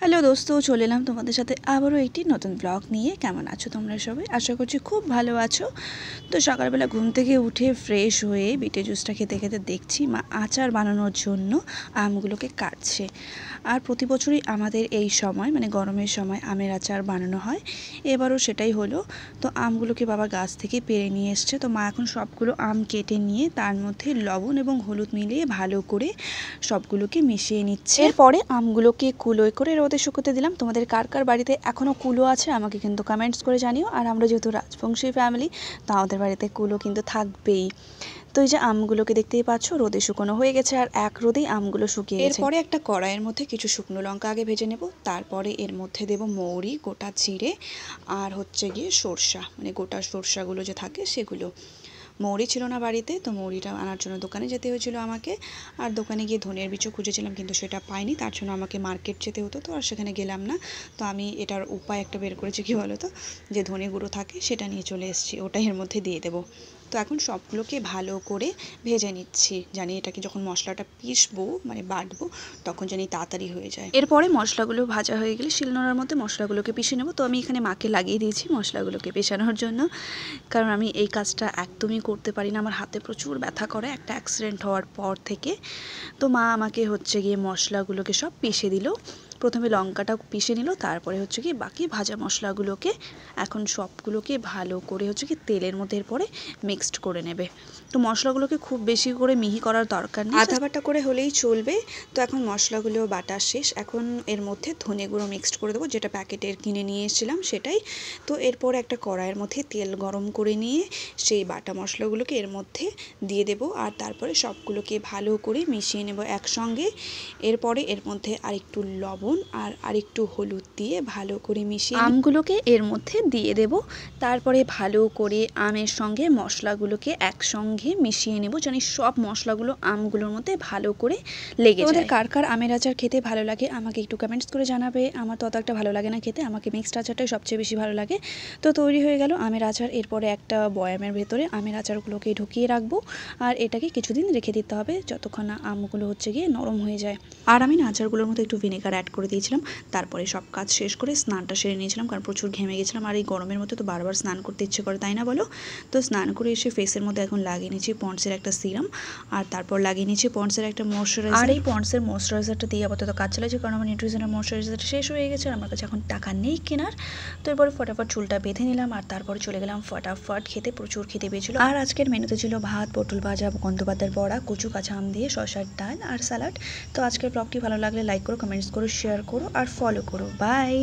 Hello দোস্ত, চলে এলাম তোমাদের সাথে আবারও একটি নতুন ব্লগ নিয়ে। কেমন আছো তোমরা সবাই? আশা করছি খুব ভালো আছো। তো সকালবেলা ঘুম থেকে উঠে ফ্রেশ হয়ে বিটে জুসটা খেতে খেতে দেখছি মা আচার বানানোর জন্য আমগুলোকে কাটছে। আর প্রতি বছরই আমাদের এই সময় মানে গরমের সময় আমের আচার বানানো হয়, এবারও সেটাই হলো। তো আমগুলোকে বাবা গাছ থেকে পেড়ে নিয়ে এসছে। তো মা এখন সবগুলো আম কেটে নিয়ে তার মধ্যে লবণ এবং হলুদ মিলিয়ে ভালো করে সবগুলোকে মিশিয়ে নিচ্ছে। এরপরে আমগুলোকে কুলোয় করে রোদে শুকোতে দিলাম। তোমাদের কার কার বাড়িতে এখনও কুলো আছে আমাকে কিন্তু কমেন্টস করে জানিও। আর আমরা যেহেতু রাজবংশী ফ্যামিলি, তা আমাদের বাড়িতে কুলো কিন্তু থাকবেই। তো এই যে আমগুলোকে দেখতেই পাচ্ছ রোদে শুকনো হয়ে গেছে, আর এক রোদেই আমগুলো শুকিয়ে গেছে। এরপরে একটা কড়াইয়ের মধ্যে কিছু শুকনো লঙ্কা আগে ভেজে নেব, তারপরে এর মধ্যে দেব মৌরি, গোটা জিরে আর হচ্ছে গিয়ে সরষা, মানে গোটা সরষাগুলো যে থাকে সেগুলো। মৌরি ছিল না বাড়িতে, তো মৌরিটা আনার জন্য দোকানে যেতে হয়েছিল আমাকে। আর দোকানে গিয়ে ধনের বীজও খুঁজেছিলাম কিন্তু সেটা পাইনি, তার জন্য আমাকে মার্কেট যেতে হতো, তো আর সেখানে গেলাম না। তো আমি এটার উপায় একটা বের করেছি, কী বলো তো, যে ধনে গুঁড়ো থাকে সেটা নিয়ে চলে এসেছি, ওটাই এর মধ্যে দিয়ে দেবো। তো এখন সবগুলোকে ভালো করে ভেজে নিচ্ছি, জানি এটাকে যখন মশলাটা পিষবো মানে বাটবো তখন জানি তাড়াতাড়ি হয়ে যায়। এরপরে মশলাগুলো ভাজা হয়ে গেলে শিলনোড়ার মধ্যে মশলাগুলোকে পিষে নেবো। তো আমি এখানে মাকে লাগিয়ে দিয়েছি মশলাগুলোকে পেষানোর জন্য, কারণ আমি এই কাজটা একদমই করতে পারি না, আমার হাতে প্রচুর ব্যথা করে একটা অ্যাক্সিডেন্ট হওয়ার পর থেকে। তো মা আমাকে হচ্ছে গিয়ে মশলাগুলোকে সব পিষে দিল। প্রথমে লঙ্কাটা পিষে নিল, তারপরে হচ্ছে কি বাকি ভাজা মশলাগুলোকে এখন সবগুলোকে ভালো করে হচ্ছে কি তেলের মধ্যে এরপরে মিক্সড করে নেবে। তো মশলাগুলোকে খুব বেশি করে মিহি করার দরকার নেই, আধা বাটা করে হলেই চলবে। তো এখন মশলাগুলো বাটা শেষ, এখন এর মধ্যে ধনে গুঁড়ো মিক্সড করে দেবো, যেটা প্যাকেটের কিনে নিয়ে এসেছিলাম সেটাই। তো এরপর একটা কড়াইয়ের মধ্যে তেল গরম করে নিয়ে সেই বাটা মশলাগুলোকে এর মধ্যে দিয়ে দেবো, আর তারপরে সবগুলোকে ভালো করে মিশিয়ে নেব একসঙ্গে। এরপরে এর মধ্যে আরেকটু লবণ আর আরেকটু হলুদ দিয়ে ভালো করে মিশিয়ে আমগুলোকে এর মধ্যে দিয়ে দেব। তারপরে ভালো করে আমের সঙ্গে মশলাগুলোকে একসঙ্গে মিশিয়ে নেব, জানি সব মশলাগুলো আমগুলোর মধ্যে ভালো করে লেগে যায়। তোমাদের কার কার আমের আচার খেতে ভালো লাগে আমাকে একটু কমেন্টস করে জানাবে। আমার তত একটা ভালো লাগে না খেতে, আমাকে মিক্সড আচারটাই সবচেয়ে বেশি ভালো লাগে। তো তৈরি হয়ে গেল আমের আচার। এরপরে একটা বয়ামের ভেতরে আমের আচারগুলোকে ঢুকিয়ে রাখবো, আর এটাকে কিছুদিন রেখে দিতে হবে যতক্ষণ না আমগুলো হচ্ছে গিয়ে নরম হয়ে যায়। আর আমি না আচারগুলোর মধ্যে একটু ভিনেগার অ্যাড করে দিয়েছিলাম। তারপরে সব কাজ শেষ করে স্নানটা সেরে নিয়েছিলাম, কারণ প্রচুর ঘেমে গেছিলাম, আর এই গরমের মধ্যে তো বারবার স্নান করতে ইচ্ছে করে, তাই না বলো? তো স্নান করে এসে ফেসের মধ্যে এখন লাগিয়ে নিয়েছি পন্ডসের একটা সিরাম, আর তারপর লাগিয়ে নিয়েছি পন্ডসের একটা ময়শ্চারাইজার। আর এই পন্ডসের ময়শ্চারাইজারটা দিয়ে আপাতত কাজ চালাচ্ছি, কারণ আমার নিউট্রিশনের ময়শ্চারাইজারটা শেষ হয়ে গেছে আর আমার কাছে এখন টাকা নেই কেনার। তো এরপরে ফটাফট চুলটা বেঁধে নিলাম, আর তারপরে চলে গেলাম ফটাফট খেতে। প্রচুর খেতে পেয়েছিল। আর আজকের মেনুতে ছিল ভাত, পটল ভাজা, গন্ধপাতার বড়া, কচু কাঁচা আম দিয়ে, শসার ডাল আর স্যালাড। তো আজকের ব্লগটি ভালো লাগলে লাইক করো, কমেন্টস করো, শেয়ার করো আর ফলো করো। বাই।